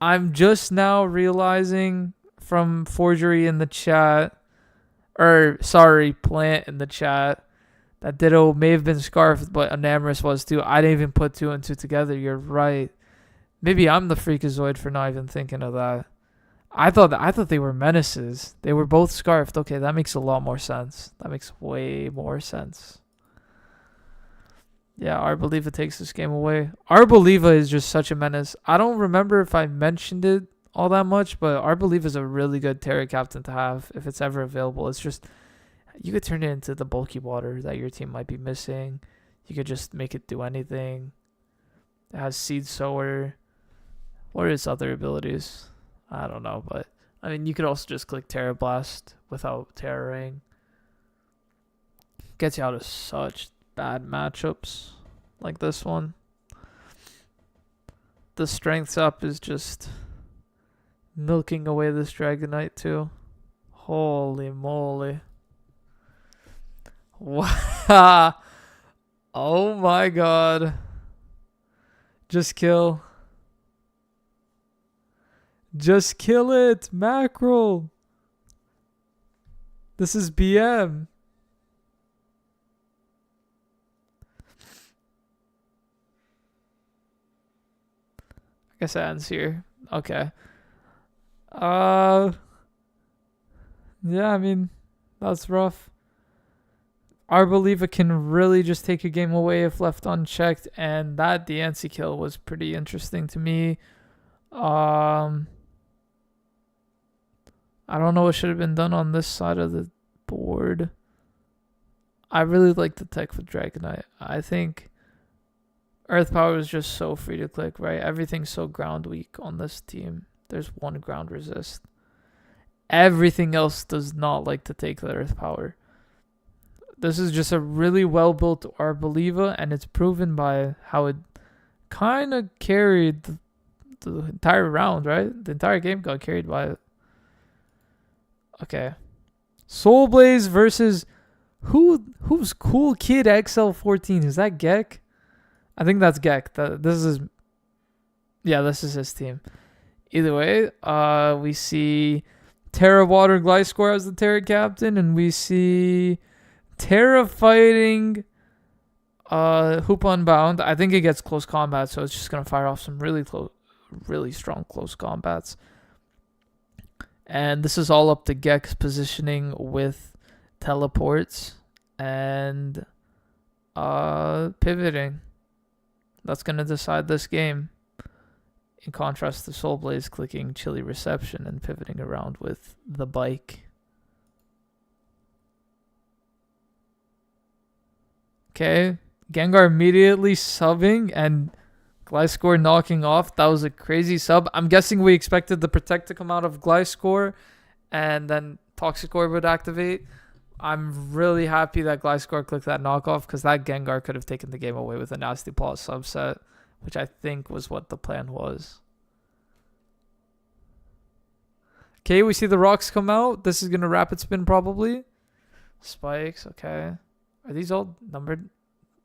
I'm just now realizing from Forgery in the chat, or sorry, Plant in the chat, that Ditto may have been Scarfed, but Enamorous was too. I didn't even put two and two together. You're right. Maybe I'm the Freakazoid for not even thinking of that. I thought they were menaces. They were both Scarfed. Okay, that makes a lot more sense. That makes way more sense. Yeah, Arboliva takes this game away. Arboliva is just such a menace. I don't remember if I mentioned it all that much, but Arboliva is a really good Terra Captain to have if it's ever available. It's just, you could turn it into the bulky water that your team might be missing. You could just make it do anything. It has Seed Sower. What are its other abilities? I don't know, but I mean, you could also just click Terra Blast without Terraring. Gets you out of such bad matchups like this one. The Strength's Up is just milking away this Dragonite too. Holy moly. Wow. Oh my god. Just kill. Just kill it. Mackerel. This is BM. I guess it ends here. Okay. Yeah, I mean, that's rough. Arboliva can really just take a game away if left unchecked, and that Diancie kill was pretty interesting to me. I don't know what should have been done on this side of the board. I really like the tech with Dragonite. I think Earth Power is just so free to click, right? Everything's so ground weak on this team. There's one ground resist. Everything else does not like to take the Earth Power. This is just a really well-built Arboliva, and it's proven by how it kind of carried the entire round, right? The entire game got carried by it. Okay. Soul Blaze versus who's Cool Kid XL14? Is that Gek? I think that's Gek. This is his team. Either way, we see Terra Water Gliscor as the Terra Captain, and we see Terra fighting Hoop Unbound. I think it gets close combat, so it's just going to fire off some really strong close combats. And this is all up to Gek's positioning with teleports and pivoting. That's going to decide this game. In contrast to Soul Blaze clicking Chilly Reception and pivoting around with the bike. Okay, Gengar immediately subbing and Gliscor knocking off. That was a crazy sub. I'm guessing we expected the Protect to come out of Gliscor and then Toxic Orb would activate. I'm really happy that Gliscor clicked that knockoff because that Gengar could have taken the game away with a Nasty Paw subset, which I think was what the plan was. Okay, we see the rocks come out. This is going to rapid spin probably. Spikes, okay. Are these all numbered?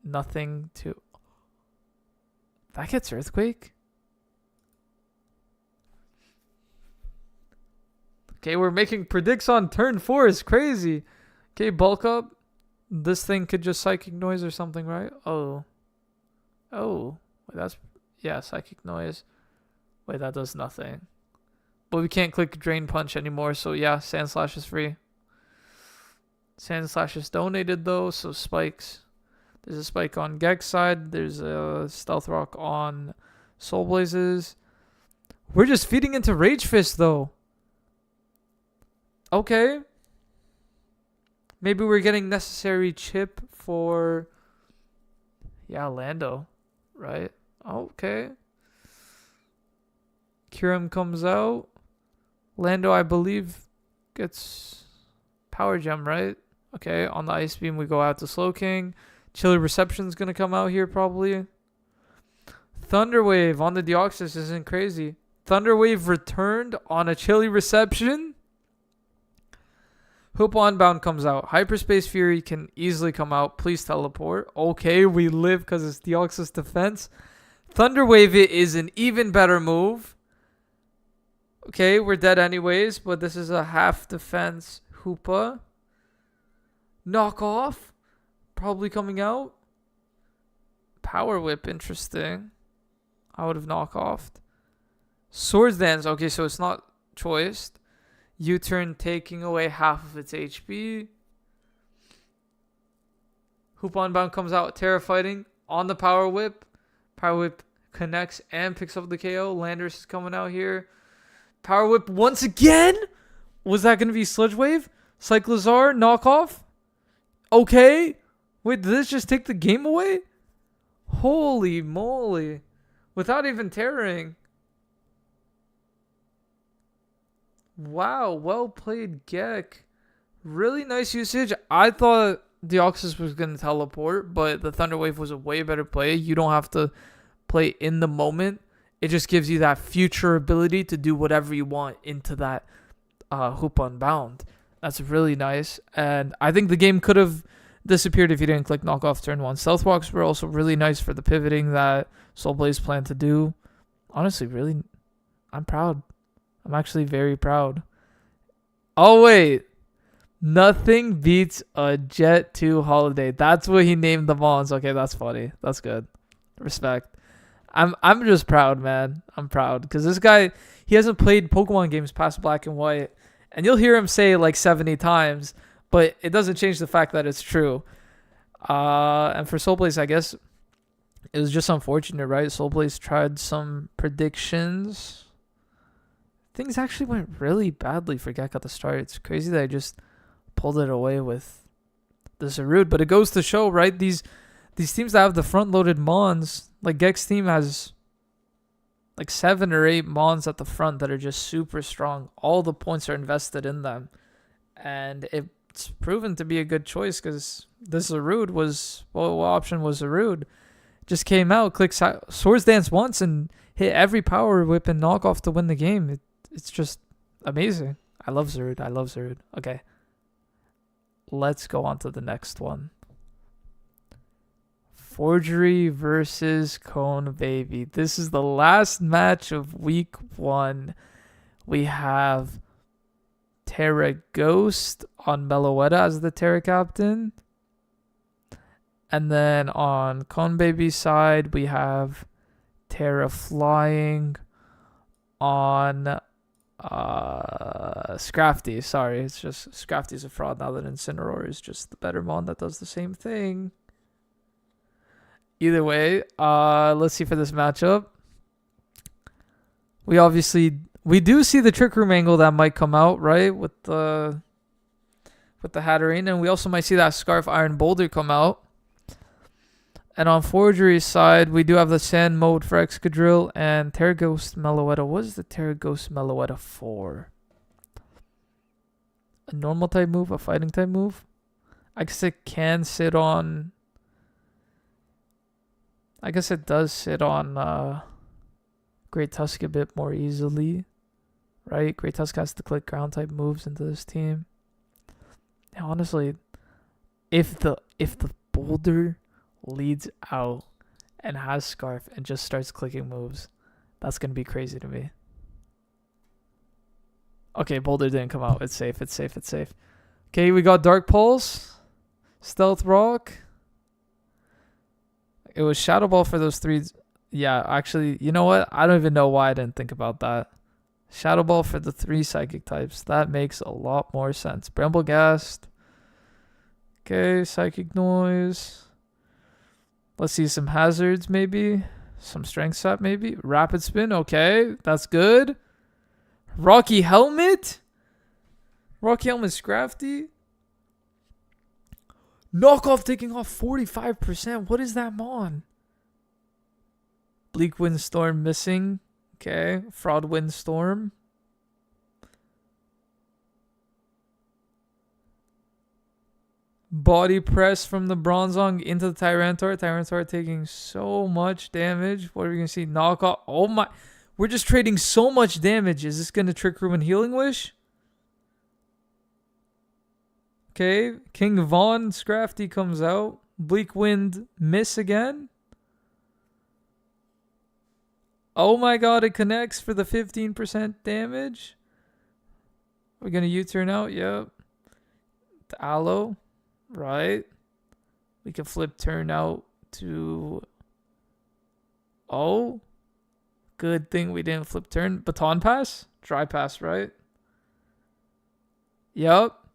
Nothing to... That gets Earthquake? Okay, we're making predicts on turn 4. It's crazy. Okay, bulk up. This thing could just Psychic Noise or something, right? Oh. Wait, that's... Yeah, Psychic Noise. Wait, that does nothing. But we can't click Drain Punch anymore, so yeah, Sand Slash is free. Sand Slash is donated though, so spikes. There's a spike on Gek's side. There's a Stealth Rock on Soul Blazes. We're just feeding into Rage Fist though. Okay. Maybe we're getting necessary chip for... Yeah, Lando. Right? Okay. Kyurem comes out. Lando, I believe, gets Power Gem, right? Okay, on the Ice Beam, we go out to Slowking. Chilly Reception's going to come out here, probably. Thunder Wave on the Deoxys isn't crazy. Thunder Wave returned on a Chilly Reception. Hoop Unbound comes out. Hyperspace Fury can easily come out. Please teleport. Okay, we live because it's Deoxys defense. Thunder Wave is an even better move. Okay, we're dead anyways, but this is a half defense Hoopa. Knock off. Probably coming out. Power Whip, interesting. I would have knock offed. Swords Dance, okay, so it's not choiced. U-turn taking away half of its HP. Hoop Unbound comes out, Terra fighting on the Power Whip. Power Whip connects and picks up the KO. Landers is coming out here. Power Whip once again? Was that going to be Sludge Wave? Cyclizar, knockoff? Okay. Wait, did this just take the game away? Holy moly. Without even terroring. Wow, well played, Gek. Really nice usage. I thought Deoxys was going to teleport, but the Thunder Wave was a way better play. You don't have to play in the moment. It just gives you that future ability to do whatever you want into that Hoop Unbound. That's really nice. And I think the game could have disappeared if you didn't click knockoff turn 1. Stealth Walks were also really nice for the pivoting that Soul Blaze planned to do. Honestly, really, I'm proud. I'm actually very proud. Oh, wait. Nothing beats a Jet 2 Holiday. That's what he named the Mons. Okay, that's funny. That's good. Respect. I'm just proud, man. I'm proud because this guy, he hasn't played Pokemon games past Black and White, and you'll hear him say it like 70 times, but it doesn't change the fact that it's true. And for Soul Blaze, I guess it was just unfortunate, right? Soul Blaze tried some predictions. Things actually went really badly for Gek at the start. It's crazy that I just pulled it away with the Zarude, but it goes to show, right? These teams that have the front-loaded Mons, like Gek's team has like 7 or 8 Mons at the front that are just super strong. All the points are invested in them. And it's proven to be a good choice because this Zarude was, well, what option was Zarude? Just came out, clicked Swords Dance once and hit every Power Whip and knockoff to win the game. It's just amazing. I love Zarude. Okay. Let's go on to the next one. Forgery versus Cone Baby. This is the last match of week 1. We have Terra Ghost on Meloetta as the Terra captain. And then on Cone Baby's side, we have Terra Flying on Scrafty. Sorry, it's just Scrafty's a fraud now that Incineroar is just the better mon that does the same thing. Either way, let's see for this matchup. We do see the Trick Room angle that might come out, right? With the Hatterene, and we also might see that Scarf Iron Boulder come out. And on Forgery's side, we do have the Sand mode for Excadrill and Terra Ghost Meloetta. What is the Terra Ghost Meloetta for? A normal type move? A fighting type move? I guess it can sit on... I guess it does sit on Great Tusk a bit more easily. Right? Great Tusk has to click ground type moves into this team. Now, honestly, if the Boulder leads out and has Scarf and just starts clicking moves, that's going to be crazy to me. Okay, Boulder didn't come out. It's safe. Okay, we got Dark Pulse, Stealth Rock. It was Shadow Ball for those 3. Yeah, actually, you know what? I don't even know why I didn't think about that. Shadow Ball for the 3 Psychic types. That makes a lot more sense. Bramblegast. Okay, Psychic Noise. Let's see some hazards maybe. Some strength sap maybe. Rapid Spin. Okay, that's good. Rocky Helmet. Rocky Helmet Scrafty. Knockoff taking off 45%. What is that mon? Bleak Windstorm missing. Okay, Fraud Windstorm. Body press from the Bronzong into the Tyranitar. Tyranitar taking so much damage. What are we going to see? Knockoff. Oh my. We're just trading so much damage. Is this going to Trick Room and Healing Wish? Okay. King Von Scrafty comes out. Bleak Wind miss again. Oh my god, it connects for the 15% damage. We're going to U-turn out. Yep. The Aloe. Right. We can flip turn out to... Oh. Good thing we didn't flip turn. Baton Pass? Dry Pass, right? Yup.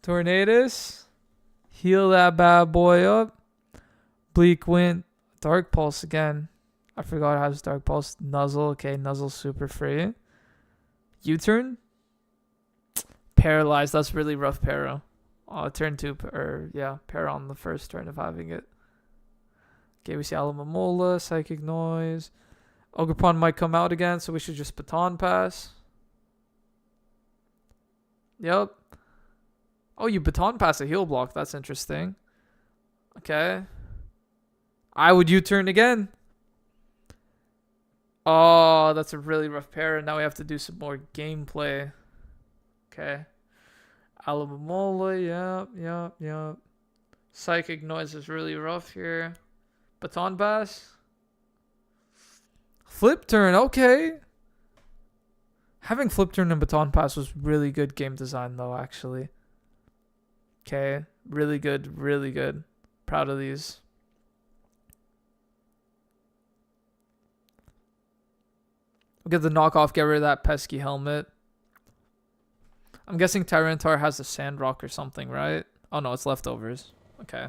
Tornadus. Heal that bad boy up. Bleak Wind. Dark Pulse again. I forgot it has Dark Pulse. Nuzzle. Okay, Nuzzle super free. U-turn. Paralyzed. That's really rough para. Turn 2, para on the first turn of having it. Okay, we see Alamomola, Psychic Noise. Ogerpon might come out again, so we should just Baton Pass. Yep. Oh, you Baton Pass a heal block. That's interesting. Okay. I would U-turn again. Oh, that's a really rough para. Now we have to do some more gameplay. Okay. Alamomola, yep. Psychic Noise is really rough here. Baton Pass. Flip turn, okay. Having flip turn and Baton Pass was really good game design though, actually. Okay, really good. Proud of these. We'll get the knockoff, get rid of that pesky helmet. I'm guessing Tyranitar has a Sandrock or something, right? Oh no, it's leftovers. Okay.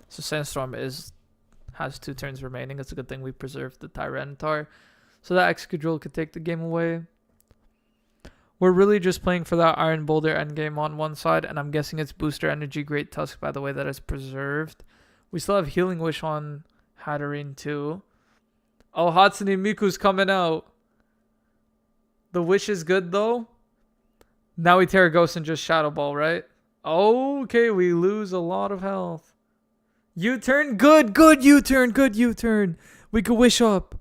So Sandstorm has 2 turns remaining. It's a good thing we preserved the Tyranitar. So that Excadrill could take the game away. We're really just playing for that Iron Boulder endgame on one side. And I'm guessing it's Booster Energy Great Tusk, by the way, that is preserved. We still have Healing Wish on Hatterene too. Oh, Hatsune Miku's coming out. The Wish is good though. Now we Terra Ghost and just Shadow Ball, right? Okay, we lose a lot of health. U-turn, good U-turn. We could Wish up.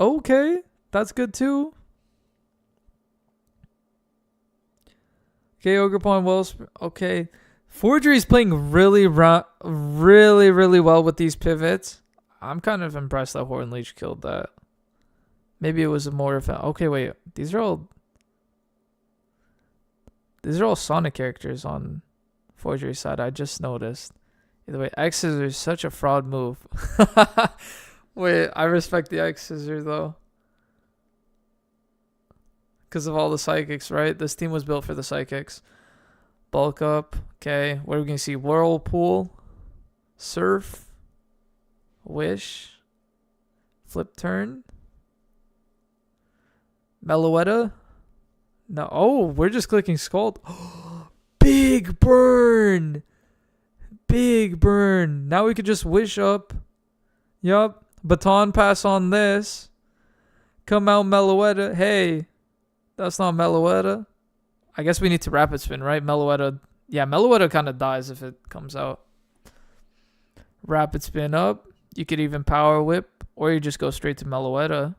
Okay, that's good too. Okay, Ogerpon Wells. Okay, Forgery's playing really well with these pivots. I'm kind of impressed that Hornleech killed that. Maybe it was a more effect. Okay, wait. These are all Sonic characters on Forgery's side. I just noticed. Either way, X Scissor is such a fraud move. Wait, I respect the X Scissor though. Because of all the psychics, right? This team was built for the psychics. Bulk up. Okay, what are we going to see? Whirlpool. Surf. Wish. Flip turn. Meloetta. No. Oh, we're just clicking Scald. Big burn. Big burn. Now we could just wish up. Yup. Baton pass on this. Come out Meloetta. Hey. That's not Meloetta. I guess we need to rapid spin, right? Meloetta. Yeah, Meloetta kind of dies if it comes out. Rapid spin up. You could even power whip. Or you just go straight to Meloetta.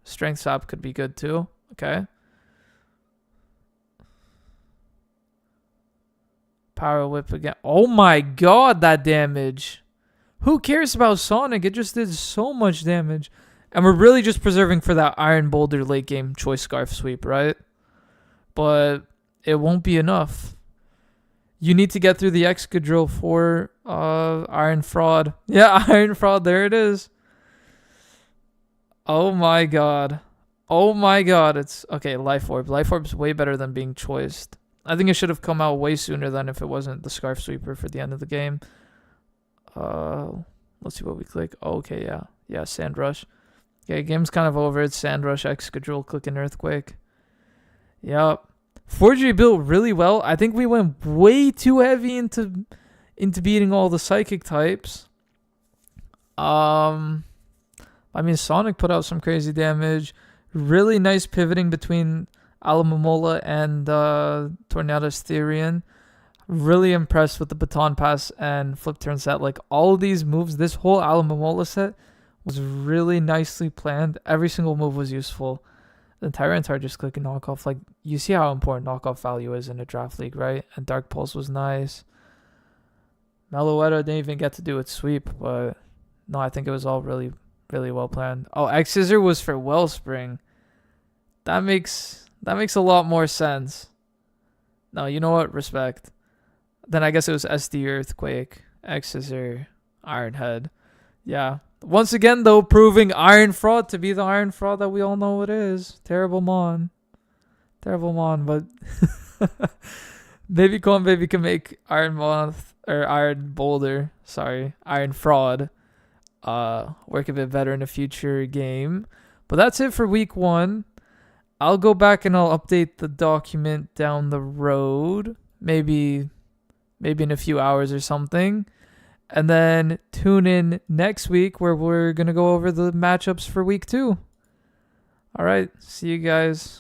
Strength sap could be good too. Okay. Power whip again. Oh my god, that damage. Who cares about Sonic? It just did so much damage. And we're really just preserving for that Iron Boulder late game Choice Scarf sweep, right? But it won't be enough. You need to get through the Excadrill for Iron Fraud. Yeah, Iron Fraud. There it is. Oh my god. Oh my god. It's okay. Life Orb. Life Orb's way better than being choiced. I think it should have come out way sooner than if it wasn't the Scarf Sweeper for the end of the game. Let's see what we click. Oh, okay, yeah. Yeah, Sand Rush. Okay, game's kind of over. It's Sand Rush, Excadrill, clicking Earthquake. Yep. Forgery built really well. I think we went way too heavy into beating all the psychic types. I mean, Sonic put out some crazy damage. Really nice pivoting between Alamomola and Tornadus Therian. Really impressed with the Baton Pass and Flip Turn set. Like, all of these moves, this whole Alamomola set was really nicely planned. Every single move was useful. The Tyrants are just clicking knockoff. Like, you see how important knockoff value is in a draft league, right? And Dark Pulse was nice. Meloetta didn't even get to do its sweep, but no, I think it was all really, really well planned. Oh, X Scissor was for Wellspring. That makes a lot more sense. No, you know what? Respect. Then I guess it was SD Earthquake, X Scissor, Iron Head. Yeah. Once again, though, proving Iron Fraud to be the Iron Fraud that we all know it is. Terrible Mon. Terrible Mon, but maybe Baby can make Iron Moth or Iron Boulder, Iron Fraud work a bit better in a future game. But that's it for week 1. I'll go back and I'll update the document down the road. Maybe in a few hours or something. And then tune in next week where we're going to go over the matchups for week 2. All right. See you guys.